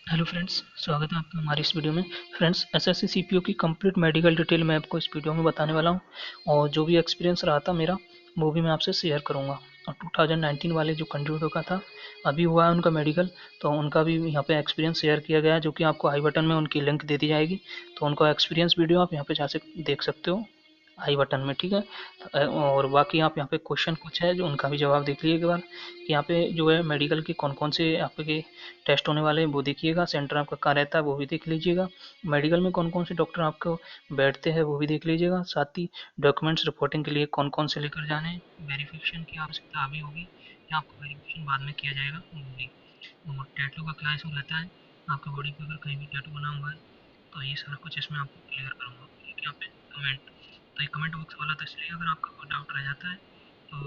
Hello friends, स्वागत है आपका हमारी इस वीडियो में। फ्रेंड्स, एसएससी सीपीओ की कंप्लीट मेडिकल डिटेल मैं आपको इस वीडियो में बताने वाला हूं और जो भी एक्सपीरियंस रहा था मेरा वो भी मैं आपसे शेयर करूंगा। और 2019 वाले जो कैंडिडेटों का था, अभी हुआ है उनका मेडिकल, तो उनका भी यहाँ पे एक्सपीरियंस शेयर किया गया है, जो कि आपको आई बटन में उनकी लिंक दे दी जाएगी। तो उनका एक्सपीरियंस वीडियो आप यहाँ पे जा देख सकते हो आई बटन में, ठीक है। और बाकी आप यहाँ पे क्वेश्चन कुछ है जो उनका भी जवाब देख लीजिए एक बार। यहाँ पे जो है मेडिकल के कौन कौन से आपके टेस्ट होने वाले हैं वो देखिएगा, सेंटर आपका कहाँ रहता है वो भी देख लीजिएगा, मेडिकल में कौन कौन से डॉक्टर आपको बैठते हैं वो भी देख लीजिएगा, साथ ही डॉक्यूमेंट्स रिपोर्टिंग के लिए कौन कौन से लेकर जाने हैं, वेरिफिकेशन की आवश्यकता अभी होगी या आपको वेरिफिकेशन बाद में किया जाएगा वो भी। और टैटू का क्या इशू रहता है, आपकी बॉडी पे अगर कहीं भी टैटू बना हुआ है तो ये सारा कुछ इसमें आपको क्लियर करूँगा। एक यहाँ पे कमेंट, तो ये कमेंट बॉक्स वाला तो इसलिए अगर आपका कोई डाउट रह जाता है तो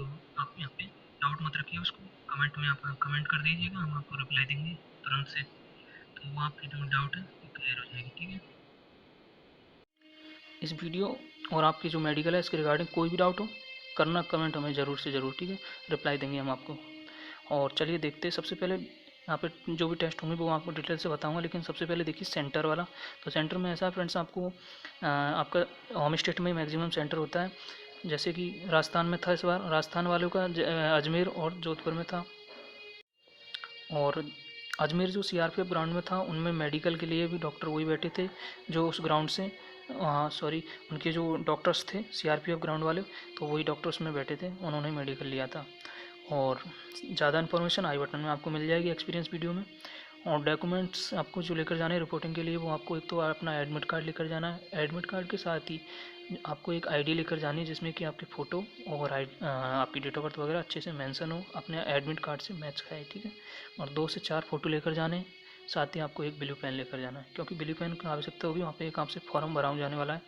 आप यहाँ पे डाउट मत रखिए, उसको कमेंट में आप कमेंट कर दीजिएगा, हम आपको रिप्लाई देंगे तुरंत से। तो वो आपकी जो डाउट है वो क्लियर हो जाएगी, ठीक है। इस वीडियो और आपकी जो मेडिकल है इसके रिगार्डिंग कोई भी डाउट हो करना कमेंट हमें ज़रूर से ज़रूर, ठीक है, रिप्लाई देंगे हम आपको। और चलिए देखते हैं, सबसे पहले यहाँ पे जो भी टेस्ट होंगे वो आपको डिटेल से बताऊंगा, लेकिन सबसे पहले देखिए सेंटर वाला। तो सेंटर में ऐसा है फ्रेंड्स, आपको आपका होम स्टेट में मैक्सिमम सेंटर होता है। जैसे कि राजस्थान में था, इस बार राजस्थान वालों का अजमेर और जोधपुर में था। और अजमेर जो सीआरपीएफ ग्राउंड में था उनमें मेडिकल के लिए भी डॉक्टर वही बैठे थे जो उस ग्राउंड से, सॉरी, उनके जो डॉक्टर्स थे सीआरपीएफ ग्राउंड वाले, तो वही डॉक्टर्स में बैठे थे, उन्होंने मेडिकल लिया था। और ज़्यादा इन्फॉर्मेशन आई बटन में आपको मिल जाएगी एक्सपीरियंस वीडियो में। और डॉक्यूमेंट्स आपको जो लेकर जाने हैं रिपोर्टिंग के लिए, वो आपको एक तो अपना एडमिट कार्ड लेकर जाना है, एडमिट कार्ड के साथ ही आपको एक आईडी लेकर जानी है जिसमें कि आपकी फ़ोटो और आपकी डेट ऑफ बर्थ वगैरह अच्छे से मेंशन हो, अपने एडमिट कार्ड से मैच खाए, ठीक है। और 2 से 4 फ़ोटो लेकर जाने हैं, साथ ही आपको एक ब्लू पेन लेकर जाना है, क्योंकि ब्लू पेन की आवश्यकता होगी, वहाँ पे एक आपसे फॉर्म भरा जाने वाला है।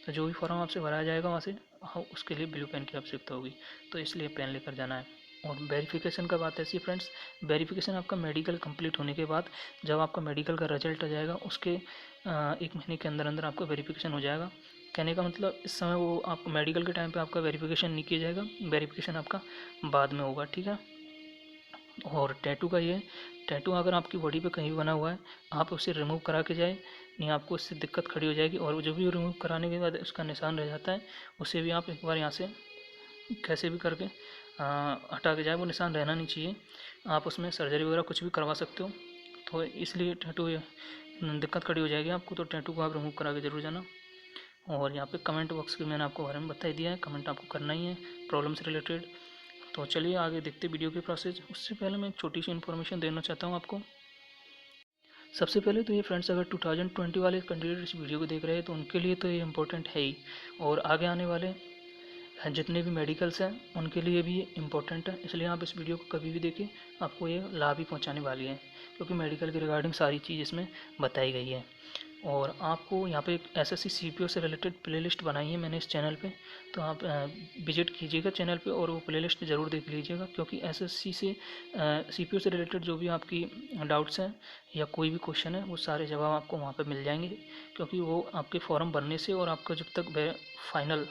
तो जो भी फॉर्म आपसे भराया जाएगा वहाँ से, हाँ, उसके लिए ब्लू पेन की आवश्यकता होगी, तो इसलिए पेन लेकर जाना है। और वेरिफिकेशन का बात ऐसी है फ्रेंड्स, वेरिफिकेशन आपका मेडिकल कंप्लीट होने के बाद, जब आपका मेडिकल का रिजल्ट आ जाएगा उसके 1 महीने के अंदर अंदर आपका वेरिफिकेशन हो जाएगा। कहने का मतलब इस समय वो आप मेडिकल के टाइम पे आपका वेरिफिकेशन नहीं किया जाएगा, वेरिफिकेशन आपका बाद में होगा, ठीक है। और टैटू का ये, टैटू अगर आपकी बॉडी पे कहीं भी बना हुआ है, आप उसे रिमूव करा के जाए, नहीं आपको इससे दिक्कत खड़ी हो जाएगी। और जो भी रिमूव कराने के बाद उसका निशान रह जाता है, उसे भी आप एक बार यहाँ से कैसे भी करके हटा के जाए, वो निशान रहना नहीं चाहिए। आप उसमें सर्जरी वगैरह कुछ भी करवा सकते हो, तो इसलिए टैटू दिक्कत खड़ी हो जाएगी आपको, तो टैटू को आप रिमूव करा के जरूर जाना। और यहाँ पे कमेंट बॉक्स के मैंने आपको बारे में बता ही दिया है, कमेंट आपको करना ही है प्रॉब्लम से रिलेटेड। तो चलिए आगे देखते वीडियो के प्रोसेस। उससे पहले मैं एक छोटी सी इन्फॉर्मेशन देना चाहता हूँ आपको। सबसे पहले तो ये फ्रेंड्स, अगर 2020 वाले कैंडिडेट इस वीडियो को देख रहे हैं तो उनके लिए तो ये इम्पोर्टेंट है ही, और आगे आने वाले जितने भी मेडिकल्स हैं उनके लिए भी ये इम्पोर्टेंट है, इसलिए आप इस वीडियो को कभी भी देखें, आपको ये लाभ ही पहुंचाने वाली है, क्योंकि मेडिकल के रिगार्डिंग सारी चीज़ इसमें बताई गई है। और आपको यहाँ पे एक एसएससी सीपीओ से रिलेटेड प्लेलिस्ट बनाई है मैंने इस चैनल पे, तो आप विजिट कीजिएगा चैनल पे और वो प्लेलिस्ट ज़रूर देख लीजिएगा, क्योंकि एसएससी से सीपीओ से रिलेटेड जो भी आपकी डाउट्स हैं या कोई भी क्वेश्चन है वो सारे जवाब आपको वहाँ पे मिल जाएंगे, क्योंकि वो आपके फॉर्म भरने से और आपका जब तक फाइनल,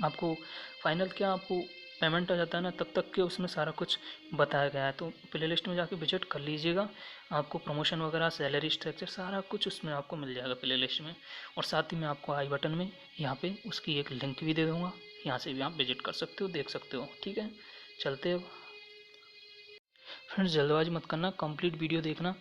आपको फाइनल क्या, आपको पेमेंट आ जाता है ना, तब तक के उसमें सारा कुछ बताया गया है। तो प्ले लिस्ट में जाके विजिट कर लीजिएगा, आपको प्रमोशन वगैरह, सैलरी स्ट्रक्चर सारा कुछ उसमें आपको मिल जाएगा प्ले लिस्ट में। और साथ ही मैं आपको आई बटन में यहाँ पे उसकी एक लिंक भी दे दूँगा, यहाँ से भी आप विजिट कर सकते हो, देख सकते हो, ठीक है। चलते अब फ्रेंड्स, जल्दबाजी मत करना, कंप्लीट वीडियो देखना।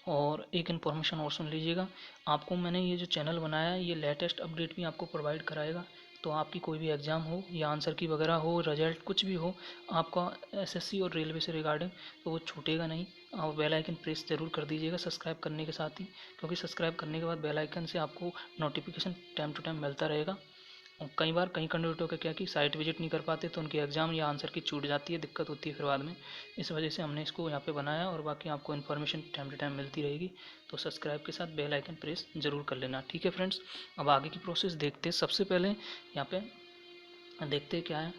और एक इन्फॉर्मेशन और सुन लीजिएगा, आपको मैंने ये जो चैनल बनाया है ये लेटेस्ट अपडेट भी आपको प्रोवाइड कराएगा। तो आपकी कोई भी एग्ज़ाम हो या आंसर की वगैरह हो, रिजल्ट कुछ भी हो आपका एसएससी और रेलवे से रिगार्डिंग, तो वो छूटेगा नहीं। आप बेल आइकन प्रेस ज़रूर कर दीजिएगा सब्सक्राइब करने के साथ ही, क्योंकि सब्सक्राइब करने के बाद बेल आइकन से आपको नोटिफिकेशन टाइम टू टाइम मिलता रहेगा। और कई बार कई कैंडिडेटों का क्या कि साइट विजिट नहीं कर पाते, तो उनके एग्ज़ाम या आंसर की छूट जाती है, दिक्कत होती है फिर बाद में। इस वजह से हमने इसको यहाँ पे बनाया, और बाकी आपको इन्फॉर्मेशन टाइम टू टाइम मिलती रहेगी। तो सब्सक्राइब के साथ बेल आइकन प्रेस ज़रूर कर लेना, ठीक है फ्रेंड्स। अब आगे की प्रोसेस देखते हैं। सबसे पहले यहाँ पे देखते हैं क्या है।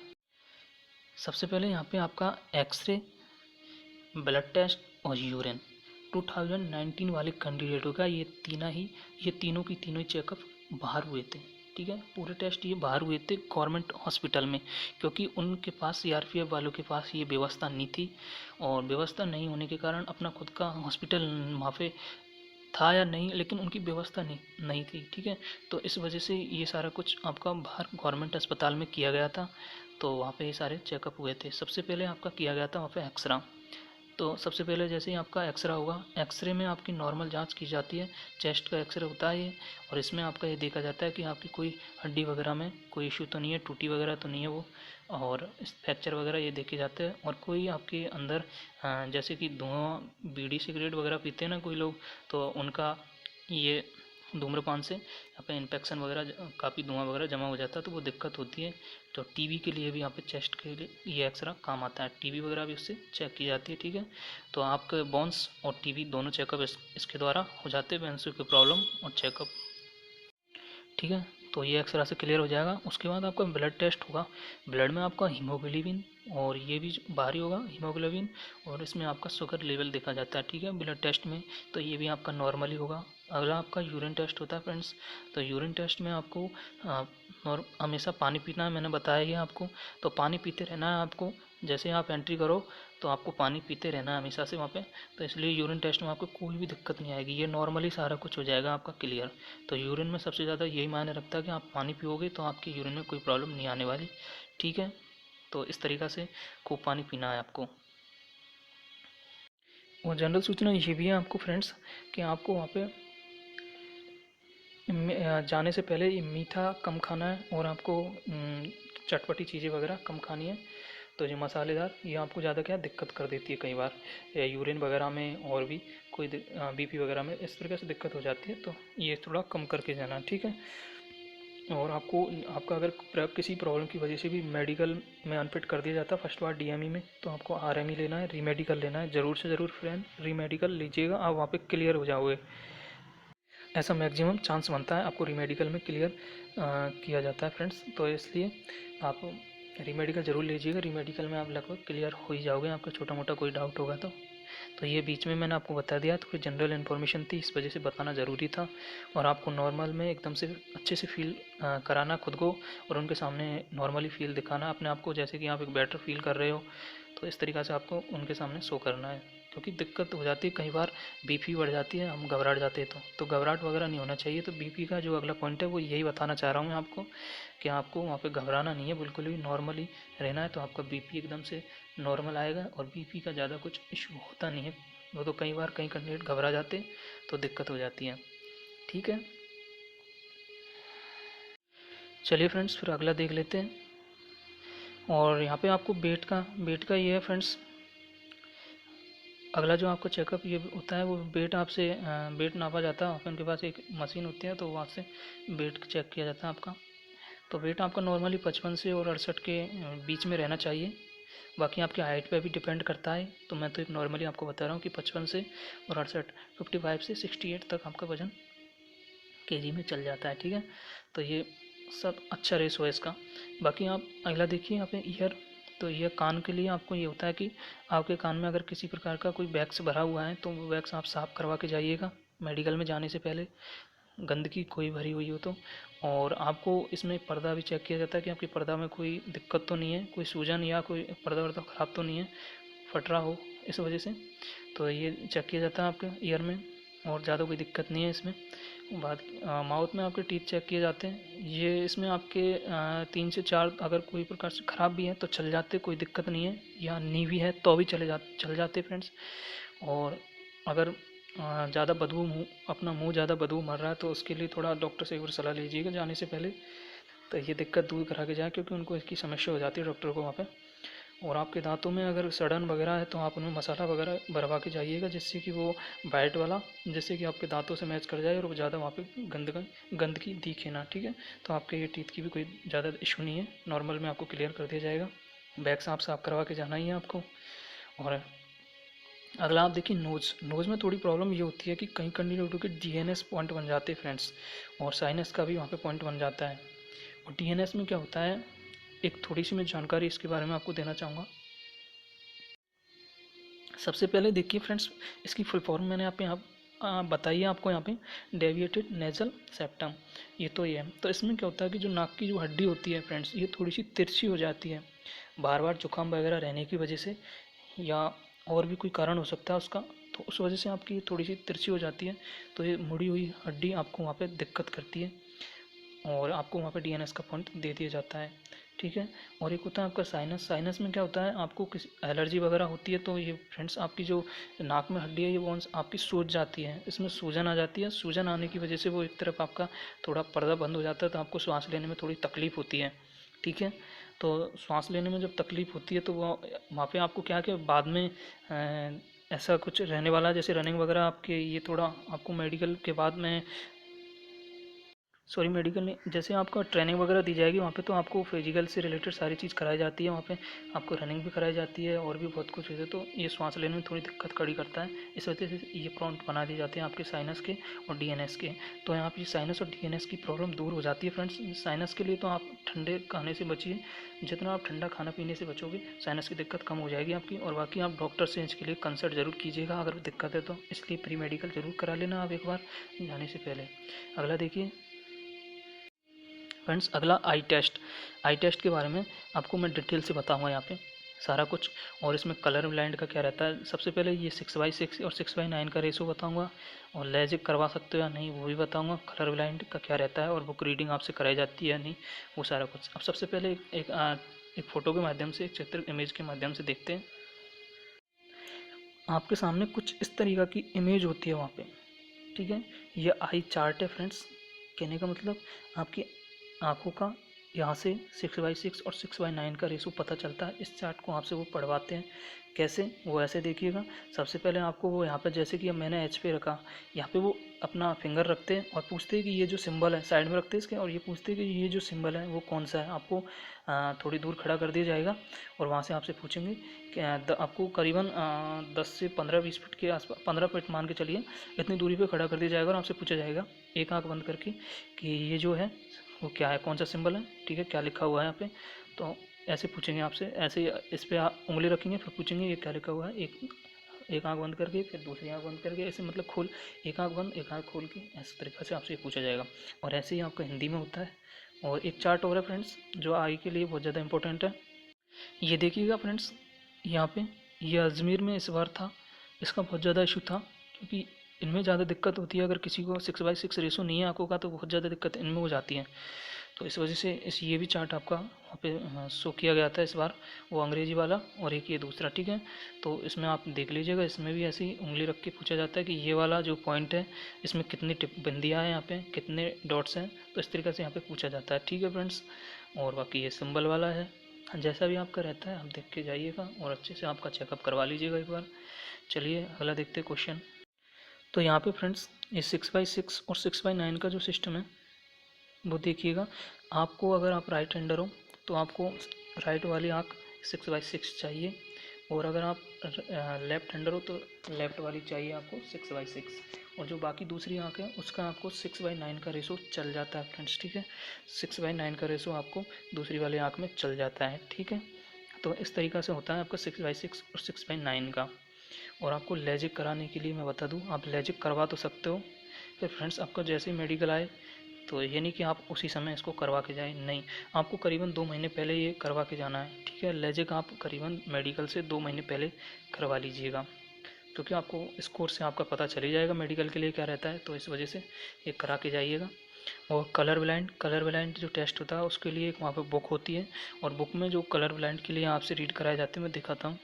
सबसे पहले यहाँ पे आपका एक्सरे, ब्लड टेस्ट और यूरिन, 2019 वाले कैंडिडेटों का ये तीनों की तीनों ही चेकअप बाहर हुए थे, ठीक है। पूरे टेस्ट ये बाहर हुए थे गवर्नमेंट हॉस्पिटल में, क्योंकि उनके पास सीआरपीएफ वालों के पास ये व्यवस्था नहीं थी, और व्यवस्था नहीं होने के कारण अपना खुद का हॉस्पिटल वहाँ पे था या नहीं, लेकिन उनकी व्यवस्था नहीं थी, ठीक है। तो इस वजह से ये सारा कुछ आपका बाहर गवर्नमेंट अस्पताल में किया गया था। तो वहाँ पे ये सारे चेकअप हुए थे। सबसे पहले आपका किया गया था वहाँ पे एक्सरा। तो सबसे पहले जैसे ही आपका एक्सरा होगा, एक्सरे में आपकी नॉर्मल जांच की जाती है। चेस्ट का एक्सरे होता है ये, और इसमें आपका ये देखा जाता है कि आपकी कोई हड्डी वगैरह में कोई इशू तो नहीं है, टूटी वगैरह तो नहीं है वो, और फ्रैक्चर वगैरह ये देखे जाते हैं। और कोई आपके अंदर जैसे कि धुआं, बीड़ी सिगरेट वगैरह पीते हैं ना कोई लोग, तो उनका ये धूम्रपान से यहाँ पे इन्फेक्शन वगैरह, काफ़ी धुआं वगैरह जमा हो जाता है, तो वो दिक्कत होती है। तो टीबी के लिए भी यहाँ पे चेस्ट के लिए ये एक्सरा काम आता है। टीबी वगैरह भी उससे चेक की जाती है, ठीक है। तो आपके बोन्स और टीबी दोनों चेकअप इसके द्वारा हो जाते हैं, बोन्स की प्रॉब्लम और चेकअप, ठीक है। तो ये एक्सरा से क्लियर हो जाएगा। उसके बाद आपका ब्लड टेस्ट होगा। ब्लड में आपका हीमोग्लोबिन और ये भी बाहरी होगा हीमोग्लोबिन, और इसमें आपका शुगर लेवल देखा जाता है, ठीक है, ब्लड टेस्ट में। तो ये भी आपका नॉर्मली होगा। अगला आपका यूरिन टेस्ट होता है फ्रेंड्स। तो यूरिन टेस्ट में आपको हमेशा पानी पीना है, मैंने बताया ही आपको। तो पानी पीते रहना है आपको। जैसे आप एंट्री करो तो आपको पानी पीते रहना है हमेशा से वहाँ पे। तो इसलिए यूरिन टेस्ट में आपको कोई भी दिक्कत नहीं आएगी, ये नॉर्मली सारा कुछ हो जाएगा आपका क्लियर। तो यूरिन में सबसे ज़्यादा यही मायने रखता है कि आप पानी पियोगे तो आपकी यूरिन में कोई प्रॉब्लम नहीं आने वाली, ठीक है। तो इस तरीक़ा से खूब पानी पीना है आपको। और जनरल सूचना ये भी है आपको फ्रेंड्स कि आपको वहाँ पे जाने से पहले ये मीठा कम खाना है, और आपको चटपटी चीज़ें वगैरह कम खानी है। तो जो मसालेदार ये आपको ज़्यादा क्या दिक्कत कर देती है कई बार, यूरिन वगैरह में, और भी कोई बीपी वगैरह में इस तरीके से दिक्कत हो जाती है। तो ये थोड़ा कम करके जाना, ठीक है। और आपको आपका अगर किसी प्रॉब्लम की वजह से भी मेडिकल में अनफिट कर दिया जाता है फर्स्ट बार डीएमई में, तो आपको आरएमई लेना है, रीमेडिकल लेना है। ज़रूर से ज़रूर फ्रेंड रीमेडिकल लीजिएगा, आप वहाँ पे क्लियर हो जाओगे। ऐसा मैक्सिमम चांस बनता है आपको रीमेडिकल में क्लियर किया जाता है फ्रेंड्स। तो इसलिए आप रीमेडिकल ज़रूर लीजिएगा। रीमेडिकल में आप लगभग क्लियर हो ही जाओगे, आपका छोटा मोटा कोई डाउट होगा तो ये बीच में मैंने आपको बता दिया, थोड़ी जनरल इन्फॉर्मेशन थी, इस वजह से बताना ज़रूरी था। और आपको नॉर्मल में एकदम से अच्छे से फील कराना खुद को, और उनके सामने नॉर्मली फील दिखाना अपने आप को, जैसे कि आप एक बेटर फील कर रहे हो। तो इस तरीक़ा से आपको उनके सामने शो करना है, क्योंकि दिक्कत हो जाती है कई बार, बीपी बढ़ जाती है, हम घबराहट जाते हैं। तो घबराहट वगैरह नहीं होना चाहिए। तो बीपी का जो अगला पॉइंट है वो यही बताना चाह रहा हूँ मैं आपको, कि आपको वहाँ पे घबराना नहीं है, बिल्कुल भी नॉर्मली रहना है। तो आपका बीपी एकदम से नॉर्मल आएगा, और बीपी का ज़्यादा कुछ इशू होता नहीं है। वो तो कई बार कई कैंडिडेट घबरा जाते तो दिक्कत हो जाती है, ठीक है। चलिए फ्रेंड्स, फिर अगला देख लेते हैं। और यहाँ पे आपको वेट का ये है फ्रेंड्स। अगला जो आपका चेकअप ये होता है, वो वेट आपसे वेट नापा जाता है। उनके पास एक मशीन होती है, तो वहाँ से वेट चेक किया जाता है आपका। तो वेट आपका नॉर्मली 55 से और 68 के बीच में रहना चाहिए। बाकी आपकी हाइट पे भी डिपेंड करता है। तो मैं तो एक नॉर्मली आपको बता रहा हूँ कि 55 से और 68, 55 से 68 तक आपका वजन केजी में चल जाता है, ठीक है। तो ये सब अच्छा रेस है इसका। बाकी आप अगला देखिए यहाँ पे ईयर। तो ये कान के लिए आपको ये होता है कि आपके कान में अगर किसी प्रकार का कोई वैक्स भरा हुआ है, तो वो वैक्स आप साफ़ करवा के जाइएगा मेडिकल में जाने से पहले, गंदगी कोई भरी हुई हो तो। और आपको इसमें पर्दा भी चेक किया जाता है कि आपके पर्दा में कोई दिक्कत तो नहीं है, कोई सूजन या कोई पर्दा वर्दा ख़राब तो नहीं है, फट रहा हो इस वजह से। तो ये चेक किया जाता है आपके ईयर में, और ज़्यादा कोई दिक्कत नहीं है इसमें। बाद माउथ में आपके टीथ चेक किए जाते हैं। ये इसमें आपके 3 से 4 अगर कोई प्रकार से ख़राब भी है तो चल जाते, कोई दिक्कत नहीं है, या नीवी है तो भी चल जाते फ्रेंड्स। और अगर ज़्यादा बदबू अपना मुंह ज़्यादा बदबू मार रहा है, तो उसके लिए थोड़ा डॉक्टर से एक बार सलाह लीजिएगा जाने से पहले। तो ये दिक्कत दूर करा के जाए, क्योंकि उनको इसकी समस्या हो जाती है डॉक्टर को वहाँ पे। और आपके दांतों में अगर सड़न वगैरह है, तो आप उनमें मसाला वगैरह भरवा के जाइएगा, जिससे कि वो वाइट वाला, जिससे कि आपके दांतों से मैच कर जाए, और वो ज़्यादा वहाँ पे गंदगी दिखे ना, ठीक है। तो आपके ये टीथ की भी कोई ज़्यादा इशू नहीं है, नॉर्मल में आपको क्लियर कर दिया जाएगा। बैग आप साफ करवा के जाना ही है आपको। और अगला आप देखिए नोज़ में थोड़ी प्रॉब्लम ये होती है कि कई कैंडिडेटों के डीएनएस पॉइंट बन जाते हैं फ्रेंड्स, और साइनस का भी वहाँ पे पॉइंट बन जाता है। और डीएनएस में क्या होता है, एक थोड़ी सी मैं जानकारी इसके बारे में आपको देना चाहूँगा। सबसे पहले देखिए फ्रेंड्स, इसकी फुल फॉर्म मैंने यहाँ बताइए आपको, यहाँ पे डेविएटेड नेजल सेप्टम, ये तो ये है। तो इसमें क्या होता है कि जो नाक की जो हड्डी होती है फ्रेंड्स, ये थोड़ी सी तिरछी हो जाती है, बार बार जुकाम वगैरह रहने की वजह से, या और भी कोई कारण हो सकता है उसका। तो उस वजह से आपकी थोड़ी सी तिरछी हो जाती है, तो ये मुड़ी हुई हड्डी आपको वहाँ पे दिक्कत करती है और आपको वहाँ पे डीएनएस का पॉइंट दे दिया जाता है, ठीक है। और एक होता है आपका साइनस। साइनस में क्या होता है, आपको किसी एलर्जी वगैरह होती है तो ये फ्रेंड्स आपकी जो नाक में हड्डी है ये बोन्स आपकी सूज जाती है, इसमें सूजन आ जाती है। सूजन आने की वजह से वो एक तरफ आपका थोड़ा पर्दा बंद हो जाता है, तो आपको सांस लेने में थोड़ी तकलीफ होती है, ठीक है। तो सांस लेने में जब तकलीफ होती है तो वो वहाँ पे आपको क्या है कि बाद में ऐसा कुछ रहने वाला है, जैसे रनिंग वगैरह आपके ये थोड़ा आपको मेडिकल के बाद में सॉरी मेडिकल नहीं, जैसे आपका ट्रेनिंग वगैरह दी जाएगी वहाँ पे, तो आपको फिजिकल से रिलेटेड सारी चीज़ कराई जाती है वहाँ पे, आपको रनिंग भी कराई जाती है और भी बहुत कुछ है। तो ये सांस लेने में थोड़ी दिक्कत खड़ी करता है, इस वजह से ये पॉइंट बना दिए जाते हैं आपके साइनस के और डीएनएस के। तो यहाँ पे साइनस और डीएनएस की प्रॉब्लम दूर हो जाती है फ्रेंड्स। साइनस के लिए तो आप ठंडे खाने से बचिए, जितना आप ठंडा खाना पीने से बचोगे साइनस की दिक्कत कम हो जाएगी आपकी। और बाकी आप डॉक्टर से इसके लिए कंसल्ट जरूर कीजिएगा अगर दिक्कत है तो, इसलिए प्री मेडिकल जरूर करा लेना आप एक बार जाने से पहले। अगला देखिए फ्रेंड्स, अगला आई टेस्ट। आई टेस्ट के बारे में आपको मैं डिटेल से बताऊंगा यहाँ पे सारा कुछ, और इसमें कलर ब्लाइंड का क्या रहता है। सबसे पहले ये 6/6 और 6/9 का रेशो बताऊंगा, और लैजिक करवा सकते हो या नहीं वो भी बताऊंगा। कलर ब्लाइंड का क्या रहता है और बुक रीडिंग आपसे कराई जाती है या नहीं, वो सारा कुछ। अब सबसे पहले एक फ़ोटो के माध्यम से, एक चित्र इमेज के माध्यम से देखते हैं। आपके सामने कुछ इस तरीक़ा की इमेज होती है वहाँ पे, ठीक है। ये आई चार्ट है फ्रेंड्स। कहने का मतलब आपकी आँखों का यहाँ से 6/6 और 6/9 का रेशो पता चलता है। इस चार्ट को आपसे वो पढ़वाते हैं। कैसे, वो ऐसे देखिएगा। सबसे पहले आपको वो यहाँ पे, जैसे कि अब मैंने एच पे रखा, यहाँ पे वो अपना फिंगर रखते हैं और पूछते हैं कि ये जो सिंबल है, साइड में रखते हैं इसके, और ये पूछते हैं कि ये जो सिंबल है वो कौन सा है। आपको थोड़ी दूर खड़ा कर दिया जाएगा और वहाँ से आपसे पूछेंगे कि आपको करीबन 10 से 15-20 फीट के आसपास, 15 फीट मान के चलिए, इतनी दूरी पे खड़ा कर दिया जाएगा और आपसे पूछा जाएगा एक आंख बंद करके कि ये जो है वो क्या है, कौन सा सिंबल है, ठीक है, क्या लिखा हुआ है यहाँ पे। तो ऐसे पूछेंगे आपसे, ऐसे इस पे उंगली रखेंगे, फिर पूछेंगे ये क्या लिखा हुआ है। एक आंख बंद करके, फिर दूसरी आंख बंद करके, ऐसे मतलब खोल, एक आंख बंद एक आंख खोल के, ऐसे तरीक़े से आपसे ये पूछा जाएगा। और ऐसे ही आपका हिंदी में होता है। और एक चार्ट और है फ्रेंड्स जो आई के लिए बहुत ज़्यादा इंपॉर्टेंट है। ये देखिएगा फ्रेंड्स, यहाँ पे ये अजमेर में इस बार था, इसका बहुत ज़्यादा इशू था, क्योंकि इनमें ज़्यादा दिक्कत होती है। अगर किसी को 6/6 रेशो नहीं है आंखों का तो बहुत ज़्यादा दिक्कत इनमें हो जाती है। तो इस वजह से ये भी चार्ट आपका वहाँ पे शो किया गया था इस बार, वो अंग्रेजी वाला और एक ये दूसरा, ठीक है। तो इसमें आप देख लीजिएगा, इसमें भी ऐसे ही उंगली रख के पूछा जाता है कि ये वाला जो पॉइंट है इसमें कितनी टिप बिंदियाँ हैं, यहाँ पे कितने डॉट्स हैं, तो इस तरीके से यहाँ पे पूछा जाता है, ठीक है फ्रेंड्स। और बाकी ये सिंबल वाला है, जैसा भी आपका रहता है आप देख के जाइएगा और अच्छे से आपका चेकअप करवा लीजिएगा एक बार। चलिए अगला देखते हैं क्वेश्चन। तो यहाँ पे फ्रेंड्स ये 6/6 और 6/9 का जो सिस्टम है वो देखिएगा। आपको अगर आप राइट हैंडर हो तो आपको राइट वाली आँख 6/6 चाहिए, और अगर आप लेफ्ट हैंडर हो तो लेफ्ट वाली चाहिए आपको 6/6। और जो बाकी दूसरी आँख है उसका आपको 6/9 का रेशो चल जाता है फ्रेंड्स, ठीक है। 6/9 का रेशो आपको दूसरी वाली आँख में चल जाता है, ठीक है। तो इस तरीक़ा से होता है आपका 6/6 और 6/9 का। और आपको लैजिक कराने के लिए मैं बता दूं, आप लैजिक करवा तो सकते हो, फिर फ्रेंड्स आपका जैसे ही मेडिकल आए तो ये नहीं कि आप उसी समय इसको करवा के जाएं, नहीं, आपको करीबन 2 महीने पहले ये करवा के जाना है, ठीक है। लैजिक आप करीबन मेडिकल से 2 महीने पहले करवा लीजिएगा, क्योंकि आपको इस कोर्स से आपका पता चल ही जाएगा मेडिकल के लिए क्या रहता है, तो इस वजह से ये करा के जाइएगा। और कलर ब्लाइंड जो टेस्ट होता है उसके लिए एक वहाँ पर बुक होती है, और बुक में जो कलर ब्लाइंड के लिए आपसे रीड कराए जाते हैं मैं दिखाता हूँ।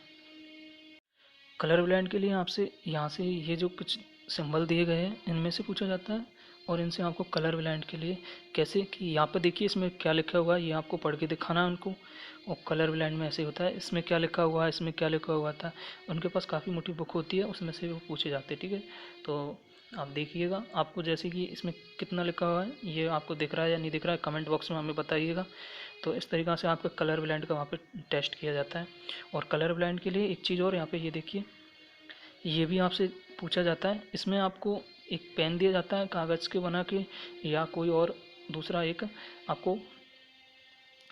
कलर ब्लाइंड के लिए आपसे यहाँ से ये जो कुछ सिंबल दिए गए हैं इनमें से पूछा जाता है, और इनसे आपको कलर ब्लाइंड के लिए कैसे, कि यहाँ पर देखिए इसमें क्या लिखा हुआ है ये आपको पढ़ के दिखाना है उनको। और कलर ब्लाइंड में ऐसे होता है, इसमें क्या लिखा हुआ है, इसमें क्या लिखा हुआ था, उनके पास काफ़ी मोटी बुक होती है उसमें से वो पूछे जाते हैं, ठीक है। तो आप देखिएगा, आपको जैसे कि इसमें कितना लिखा हुआ है ये आपको दिख रहा है या नहीं दिख रहा है, कमेंट बॉक्स में हमें बताइएगा। तो इस तरीक़ा से आपका कलर ब्लाइंड का वहाँ पे टेस्ट किया जाता है। और कलर ब्लाइंड के लिए एक चीज़ और, यहाँ पे ये देखिए, ये भी आपसे पूछा जाता है। इसमें आपको एक पेन दिया जाता है कागज़ के बना के, या कोई और दूसरा एक आपको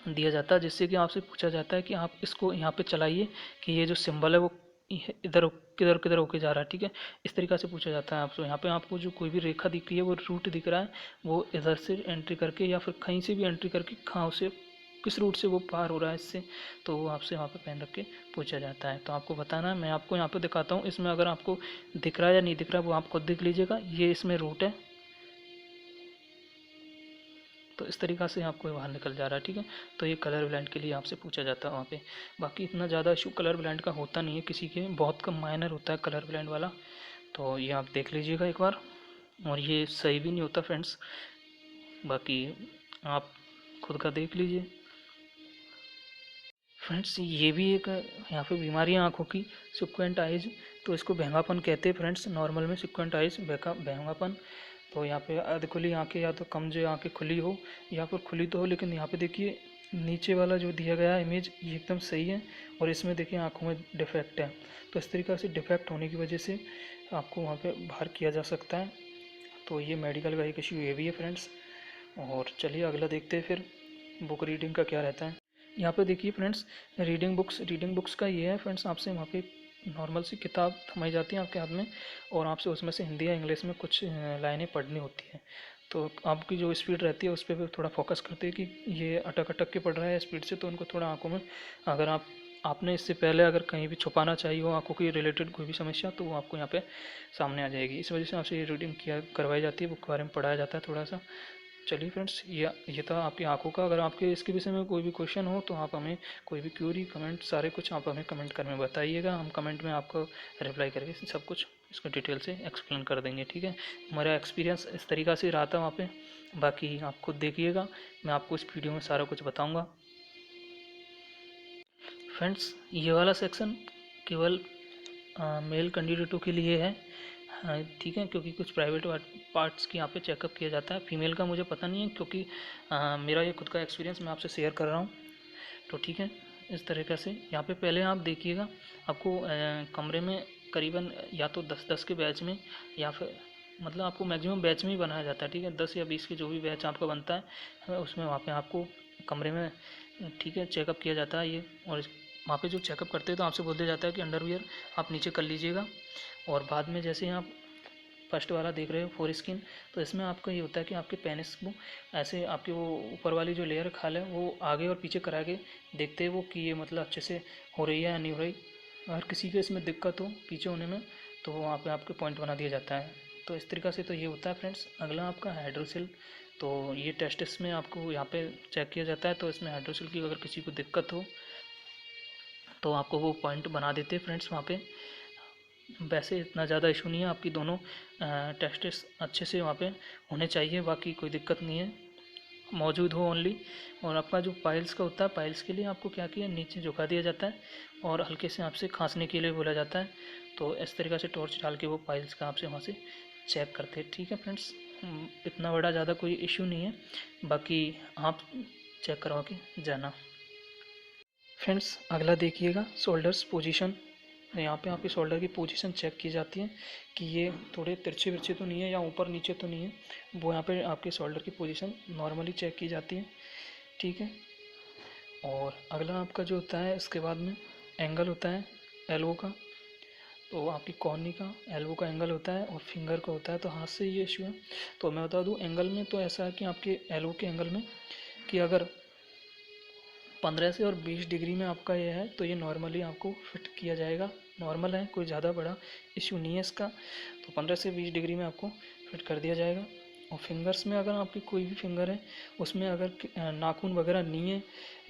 दिया जाता है, जिससे कि आपसे पूछा जाता है कि आप इसको यहाँ पे चलाइए कि ये जो सिंबल है वो इधर किधर किधर होके जा रहा है, ठीक है। इस तरीक़ा से पूछा जाता है आपसे। यहाँ पे आपको जो कोई भी रेखा दिख रही है वो रूट दिख रहा है, वो इधर से एंट्री करके या फिर कहीं से भी एंट्री करके कहाँ से किस रूट से वो पार हो रहा है इससे, तो वो आपसे वहाँ पे पेन रख के पूछा जाता है। तो आपको बताना है, मैं आपको यहाँ पे दिखाता हूँ। इसमें अगर आपको दिख रहा है या नहीं दिख रहा है वो आप खुद देख लीजिएगा। ये इसमें रूट है, तो इस तरीक़ा से आपको बाहर निकल जा रहा है, ठीक है। तो ये कलर ब्लाइंड के लिए आपसे पूछा जाता है वहाँ पे। बाकी इतना ज़्यादा इशू कलर ब्लाइंड का होता नहीं है किसी के, बहुत कम माइनर होता है कलर ब्लाइंड वाला। तो ये आप देख लीजिएगा एक बार, और ये सही भी नहीं होता फ्रेंड्स, बाकी आप खुद का देख लीजिए। फ्रेंड्स ये भी एक यहाँ पे बीमारी है आँखों की, सिक्वेंट आइज। तो इसको भेंगापन कहते हैं फ्रेंड्स, नॉर्मल में सिक्वेंट आइज भेंगापन। तो यहाँ पे आधी खुली आँखें, या तो कम जो आँखें खुली हो या फिर खुली तो हो, लेकिन यहाँ पे देखिए नीचे वाला जो दिया गया है इमेज ये एकदम सही है, और इसमें देखिए आँखों में डिफेक्ट है। तो इस तरीक़ा से डिफेक्ट होने की वजह से आपको वहाँ पे बाहर किया जा सकता है। तो ये मेडिकल का एक इशू ये भी है फ्रेंड्स। और चलिए अगला देखते हैं फिर बुक रीडिंग का क्या रहता है। यहाँ पे देखिए फ्रेंड्स, रीडिंग बुक्स का ये है फ्रेंड्स, आपसे वहाँ पे नॉर्मल सी किताब थमाई जाती है आपके हाथ में, और आपसे उसमें से हिंदी या इंग्लिश में कुछ लाइनें पढ़नी होती है। तो आपकी जो स्पीड रहती है उस पर भी थोड़ा फोकस करते हैं कि ये अटक अटक के पढ़ रहा है स्पीड से, तो उनको थोड़ा आंखों में, अगर आपने इससे पहले अगर कहीं भी छुपाना चाहिए हो आंखों की रिलेटेड कोई भी समस्या, तो वो आपको यहाँ पे सामने आ जाएगी। इस वजह से आपसे ये रीडिंग करवाई जाती है, बुक के बारे में पढ़ाया जाता है थोड़ा सा। चलिए फ्रेंड्स, ये था आपकी आंखों का। अगर आपके इसके विषय में कोई भी क्वेश्चन हो तो आप हमें कोई भी क्यूरी कमेंट सारे कुछ आप हमें कमेंट करके बताइएगा। हम कमेंट में आपको रिप्लाई करके सब कुछ इसको डिटेल से एक्सप्लेन कर देंगे, ठीक है। हमारा एक्सपीरियंस इस तरीक़ा से रहा था वहाँ पे, बाकी आप खुद देखिएगा, मैं आपको इस वीडियो में सारा कुछ बताऊँगा। फ्रेंड्स ये वाला सेक्शन केवल मेल कैंडिडेटों के लिए है, हाँ ठीक है, क्योंकि कुछ प्राइवेट पार्ट्स की यहाँ पे चेकअप किया जाता है। फीमेल का मुझे पता नहीं है, क्योंकि मेरा ये खुद का एक्सपीरियंस मैं आपसे शेयर कर रहा हूँ। तो ठीक है, इस तरीक़े से यहाँ पे पहले आप देखिएगा, आपको कमरे में करीबन या तो 10-10 के बैच में, या फिर मतलब आपको मैक्सिमम बैच में ही बनाया जाता है, ठीक है। 10 या 20 के जो भी बैच आपका बनता है उसमें वहाँ पे आपको कमरे में, ठीक है, चेकअप किया जाता है ये। और वहाँ पे जो चेकअप करते हैं तो आपसे बोल दिया जाता है कि अंडरवियर आप नीचे कर लीजिएगा। और बाद में जैसे आप फर्स्ट वाला देख रहे हो फोर स्किन, तो इसमें आपका ये होता है कि आपके पेनिस को ऐसे आपके वो ऊपर वाली जो लेयर खाल है वो आगे और पीछे करा के देखते हैं वो कि ये मतलब अच्छे से हो रही है या नहीं हो रही। अगर किसी के इसमें दिक्कत हो पीछे होने में, तो वो वहाँ पे आपके पॉइंट बना दिया जाता है। तो इस तरीक़ा से तो ये होता है फ्रेंड्स। अगला आपका हाइड्रोसिल, तो ये टेस्ट इसमें आपको यहाँ पे चेक किया जाता है। तो इसमें हाइड्रोसिल की अगर किसी को दिक्कत हो तो आपको वो पॉइंट बना देते हैं फ्रेंड्स वहाँ पे। वैसे इतना ज़्यादा इशू नहीं है, आपकी दोनों टेस्ट अच्छे से वहाँ पे होने चाहिए, बाकी कोई दिक्कत नहीं है, मौजूद हो ओनली। और आपका जो पाइल्स का होता है, पाइल्स के लिए आपको क्या किया, नीचे झुका दिया जाता है और हल्के से आपसे खांसने के लिए बोला जाता है। तो इस तरीक़ा से टॉर्च डाल के वो पाइल्स का आपसे वहाँ से चेक करते हैं, ठीक है फ्रेंड्स। इतना बड़ा ज़्यादा कोई इशू नहीं है, बाकी आप चेक करवा के जाना। फ्रेंड्स अगला देखिएगा, शोल्डर्स पोजीशन। यहाँ पे आपकी शोल्डर की पोजीशन चेक की जाती है कि ये थोड़े तिरछे विरछे तो नहीं है या ऊपर नीचे तो नहीं है, वो यहाँ पे आपके शोल्डर की पोजीशन नॉर्मली चेक की जाती है, ठीक है। और अगला आपका जो होता है इसके बाद में एंगल होता है एल्बो का। तो आपकी कॉर्नी का एल्बो का एंगल होता है और फिंगर का होता है, तो हाथ से ये इशू है। तो मैं बता दूँ एंगल में तो ऐसा है कि आपके एल्बो के एंगल में कि अगर 15 से और 20 डिग्री में आपका ये है तो ये नॉर्मली आपको फिट किया जाएगा, नॉर्मल है, कोई ज़्यादा बड़ा इशू नहीं है इसका। तो 15 से 20 डिग्री में आपको फिट कर दिया जाएगा। और फिंगर्स में अगर आपकी कोई भी फिंगर है उसमें अगर नाखून वगैरह नहीं है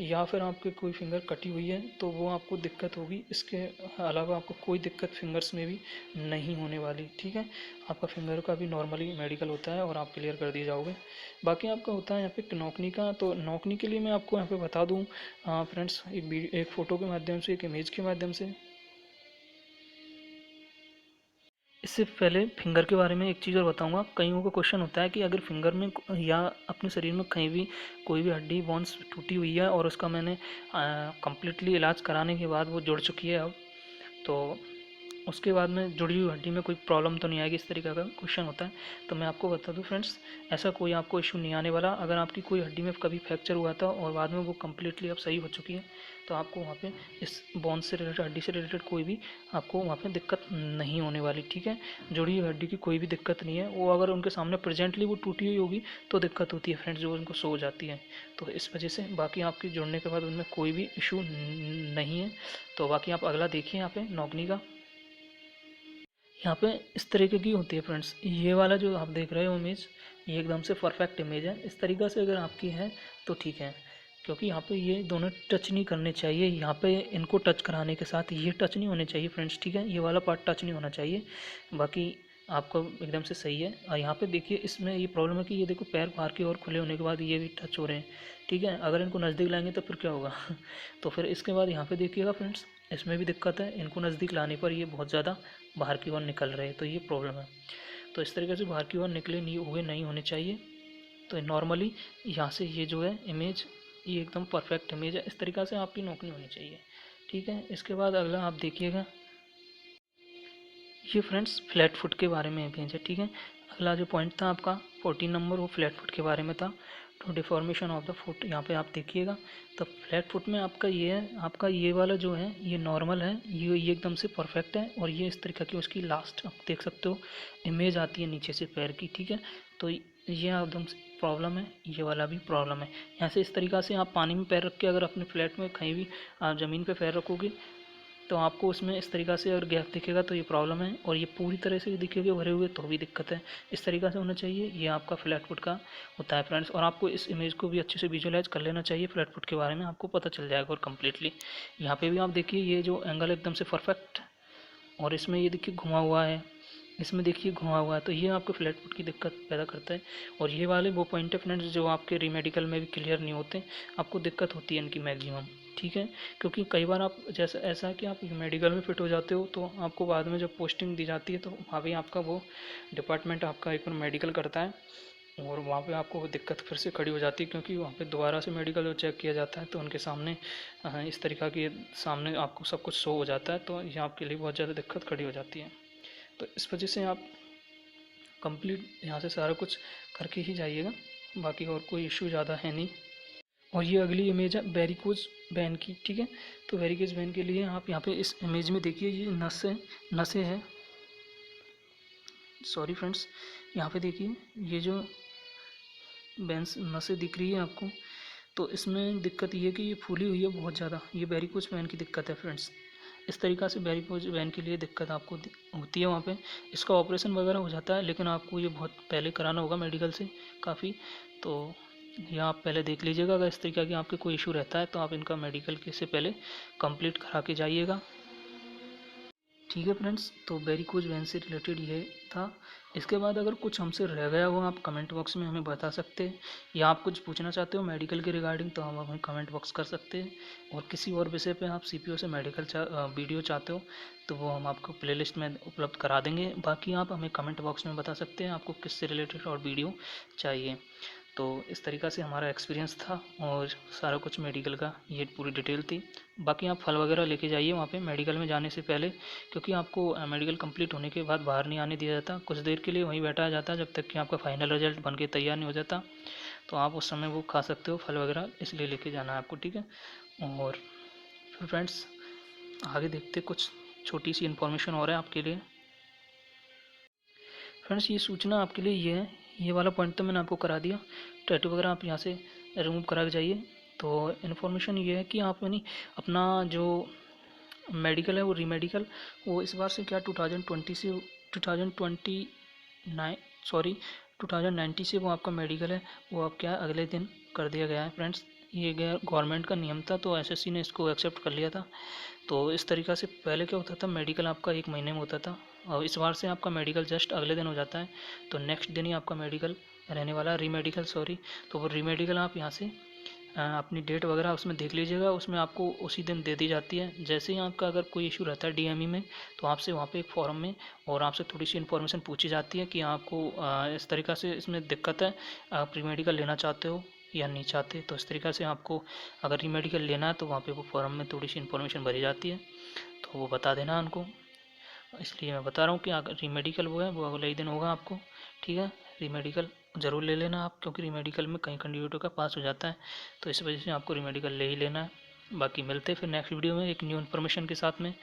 या फिर आपकी कोई फिंगर कटी हुई है तो वो आपको दिक्कत होगी। इसके अलावा आपको कोई दिक्कत फिंगर्स में भी नहीं होने वाली, ठीक है। आपका फिंगर का भी नॉर्मली मेडिकल होता है और आप क्लियर कर दिए जाओगे। बाकी आपका होता है यहाँ पे नौकनी का। तो नौकनी के लिए मैं आपको यहाँ पे बता दूँ फ्रेंड्स, एक फ़ोटो के माध्यम से, एक इमेज के माध्यम से। इससे पहले फिंगर के बारे में एक चीज़ और बताऊंगा। कईयों का क्वेश्चन होता है कि अगर फिंगर में या अपने शरीर में कहीं भी कोई भी हड्डी बोन्स टूटी हुई है और उसका मैंने कम्प्लीटली इलाज कराने के बाद वो जुड़ चुकी है अब, तो उसके बाद में जुड़ी हुई हड्डी में कोई प्रॉब्लम तो नहीं आएगी, इस तरीके का क्वेश्चन होता है। तो मैं आपको बता दूं फ्रेंड्स, ऐसा कोई आपको इशू नहीं आने वाला। अगर आपकी कोई हड्डी में कभी फ्रैक्चर हुआ था और बाद में वो कम्प्लीटली अब सही हो चुकी है, तो आपको वहाँ पे इस बोन से रिलेटेड, हड्डी से रिलेटेड कोई भी आपको वहाँ पे दिक्कत नहीं होने वाली, ठीक है। जुड़ी हुई हड्डी की कोई भी दिक्कत नहीं है। वो अगर उनके सामने प्रेजेंटली वो टूटी हुई होगी तो दिक्कत होती है फ्रेंड्स, जो उनको सो जाती है। तो इस वजह से बाकी आपकी जुड़ने के बाद उनमें कोई भी इशू नहीं है। तो बाकी आप अगला देखिए यहाँ पे नॉग्नी का। यहाँ पे इस तरीके की होती है फ्रेंड्स, ये वाला जो आप देख रहे हो इमेज, ये एकदम से परफेक्ट इमेज है। इस तरीक़ा से अगर आपकी है तो ठीक है, क्योंकि यहाँ पे ये दोनों टच नहीं करने चाहिए। यहाँ पे इनको टच कराने के साथ ये टच नहीं होने चाहिए फ्रेंड्स, ठीक है। ये वाला पार्ट टच नहीं होना चाहिए, बाकी आपको एकदम से सही है। और यहाँ पे देखिए इसमें ये प्रॉब्लम है कि ये देखो पैर बाहर की ओर खुले होने के बाद ये भी टच हो रहे हैं, ठीक है। अगर इनको नज़दीक लाएंगे तो फिर क्या होगा तो फिर इसके बाद यहाँ पे देखिएगा फ्रेंड्स, इसमें भी दिक्कत है। इनको नज़दीक लाने पर ये बहुत ज़्यादा बाहर की ओर निकल रहे हैं, तो ये प्रॉब्लम है। तो इस तरीके से बाहर की ओर निकले नहीं होने चाहिए। तो नॉर्मली यहाँ से ये जो है इमेज, ये एकदम परफेक्ट इमेज है। इस तरीक़ा से आपकी नोकनी होनी चाहिए, ठीक है। इसके बाद अगला आप देखिएगा, ये फ्रेंड्स फ्लैट फुट के बारे में इमेज है, ठीक है। अगला जो पॉइंट था आपका 14 नंबर, वो फ्लैट फुट के बारे में था। तो डिफॉर्मेशन ऑफ द फुट यहाँ पे आप देखिएगा। तो फ्लैट फुट में आपका ये है, आपका ये वाला जो है ये नॉर्मल है, ये एकदम से परफेक्ट है। और ये इस तरीक़ा की उसकी लास्ट आप देख सकते हो इमेज आती है नीचे से पैर की, ठीक है। तो ये एकदम से प्रॉब्लम है, ये वाला भी प्रॉब्लम है। यहाँ से इस तरीक़ा से आप पानी में पैर रख के अगर अपने फ्लैट में कहीं भी आप ज़मीन पे पैर रखोगे तो आपको उसमें इस तरीक़ा से अगर गैप दिखेगा तो ये प्रॉब्लम है। और ये पूरी तरह से दिखेगा भरे हुए तो भी दिक्कत है। इस तरीक़ा से होना चाहिए, ये आपका फ्लैट फुट का होता है फ्रेंड्स। और आपको इस इमेज को भी अच्छे से विजुअलाइज कर लेना चाहिए, फ्लैट फुट के बारे में आपको पता चल जाएगा और कम्प्लीटली। यहाँ पे भी आप देखिए ये जो एंगल एकदम से परफेक्ट, और इसमें ये देखिए घुमा हुआ है, इसमें देखिए घुमा हुआ है, तो ये आपको फ्लैट फुट की दिक्कत पैदा करता है। और ये वाले वो पॉइंट है फ्रेंड्स जो आपके रीमेडिकल में भी क्लियर नहीं होते, आपको दिक्कत होती है इनकी मैक्सिमम, ठीक है। क्योंकि कई बार आप जैसा ऐसा है कि आप मेडिकल में फिट हो जाते हो, तो आपको बाद में जब पोस्टिंग दी जाती है तो वहाँ भी आपका वो डिपार्टमेंट आपका एक बार मेडिकल करता है, और वहाँ पे आपको वो दिक्कत फिर से खड़ी हो जाती है, क्योंकि वहाँ पे दोबारा से मेडिकल चेक किया जाता है। तो उनके सामने इस तरीक़ा के सामने आपको सब कुछ शो हो जाता है, तो ये आपके लिए बहुत ज़्यादा दिक्कत खड़ी हो जाती है। तो इस वजह से आप कंप्लीट यहाँ से सारा कुछ करके ही जाइएगा, बाकी और कोई इशू ज़्यादा है नहीं। और ये अगली इमेज है वेरिकोज वेन की, ठीक है। तो वेरिकोज वेन के लिए आप यहाँ पे इस इमेज में देखिए ये नसें हैं, सॉरी फ्रेंड्स, यहाँ पे देखिए ये जो वेंस नसें दिख रही है आपको, तो इसमें दिक्कत ये है कि ये फूली हुई है बहुत ज़्यादा, ये वेरिकोज वेन की दिक्कत है फ्रेंड्स। इस तरीक़ा से वेरिकोज वेन के लिए दिक्कत आपको होती है वहाँ पे। इसका ऑपरेशन वगैरह हो जाता है, लेकिन आपको ये बहुत पहले कराना होगा मेडिकल से काफ़ी। तो यह आप पहले देख लीजिएगा, अगर इस तरीक़ा की आपके कोई इशू रहता है तो आप इनका मेडिकल के से पहले कंप्लीट करा के जाइएगा, ठीक है फ्रेंड्स। तो वेरिकोज वेन से रिलेटेड ये था। इसके बाद अगर कुछ हमसे रह गया हो आप कमेंट बॉक्स में हमें बता सकते हैं, या आप कुछ पूछना चाहते हो मेडिकल के रिगार्डिंग तो हम हमें कमेंट बॉक्स कर सकते हैं। और किसी और विषय पे आप सीपीओ से मेडिकल वीडियो चाहते हो तो वो हम आपको प्लेलिस्ट में उपलब्ध करा देंगे। बाकी आप हमें कमेंट बॉक्स में बता सकते हैं आपको किससे रिलेटेड और वीडियो चाहिए। तो इस तरीक़ा से हमारा एक्सपीरियंस था और सारा कुछ मेडिकल का ये पूरी डिटेल थी। बाकी आप फल वगैरह लेके जाइए वहाँ पे मेडिकल में जाने से पहले, क्योंकि आपको मेडिकल कंप्लीट होने के बाद बाहर नहीं आने दिया जाता, कुछ देर के लिए वहीं बैठाया जाता है जब तक कि आपका फाइनल रिजल्ट बन के तैयार नहीं हो जाता। तो आप उस समय वो खा सकते हो फल वगैरह, इसलिए लेके जाना है आपको, ठीक है। और फिर फ्रेंड्स आगे देखते कुछ छोटी सी इन्फॉर्मेशन और है आपके लिए। फ्रेंड्स ये सूचना आपके लिए ये है, ये वाला पॉइंट तो मैंने आपको करा दिया, टैटू वगैरह आप यहाँ से रिमूव करा के जाइए। तो इन्फॉर्मेशन ये है कि आप यानी अपना जो मेडिकल है वो रीमेडिकल वो इस बार से क्या 2020 से 2019 से वो आपका मेडिकल है वो अब क्या अगले दिन कर दिया गया है फ्रेंड्स। ये गवर्नमेंट का नियम था, तो एसएससी ने इसको एक्सेप्ट कर लिया था। तो इस तरीक़ा से पहले क्या होता था मेडिकल आपका 1 महीने में होता था, और इस बार से आपका मेडिकल जस्ट अगले दिन हो जाता है। तो नेक्स्ट दिन ही आपका मेडिकल रहने वाला, रीमेडिकल सॉरी। तो वो रीमेडिकल आप यहाँ से अपनी डेट वगैरह उसमें देख लीजिएगा, उसमें आपको उसी दिन दे दी जाती है। जैसे ही आपका अगर कोई इशू रहता है डीएमई में, तो आपसे वहाँ पे एक फॉर्म में और आपसे थोड़ी सी इन्फॉर्मेशन पूछी जाती है कि आपको इस तरीक़ा से इसमें दिक्कत है, आप प्री मेडिकल लेना चाहते हो या नहीं चाहते। तो इस तरीक़ा से आपको अगर री मेडिकल लेना है तो वहाँ पे वो फॉर्म में थोड़ी सी इन्फॉर्मेशन भरी जाती है, तो वो बता देना उनको। इसलिए मैं बता रहा हूँ कि अगर रीमेडिकल वो है वो अगले ही दिन होगा आपको, ठीक है। रीमेडिकल ज़रूर ले लेना आप, क्योंकि रीमेडिकल में कहीं कैंडिडेटों का पास हो जाता है, तो इस वजह से आपको रीमेडिकल ले ही लेना है। बाकी मिलते हैं फिर नेक्स्ट वीडियो में एक न्यू इन्फॉर्मेशन के साथ में।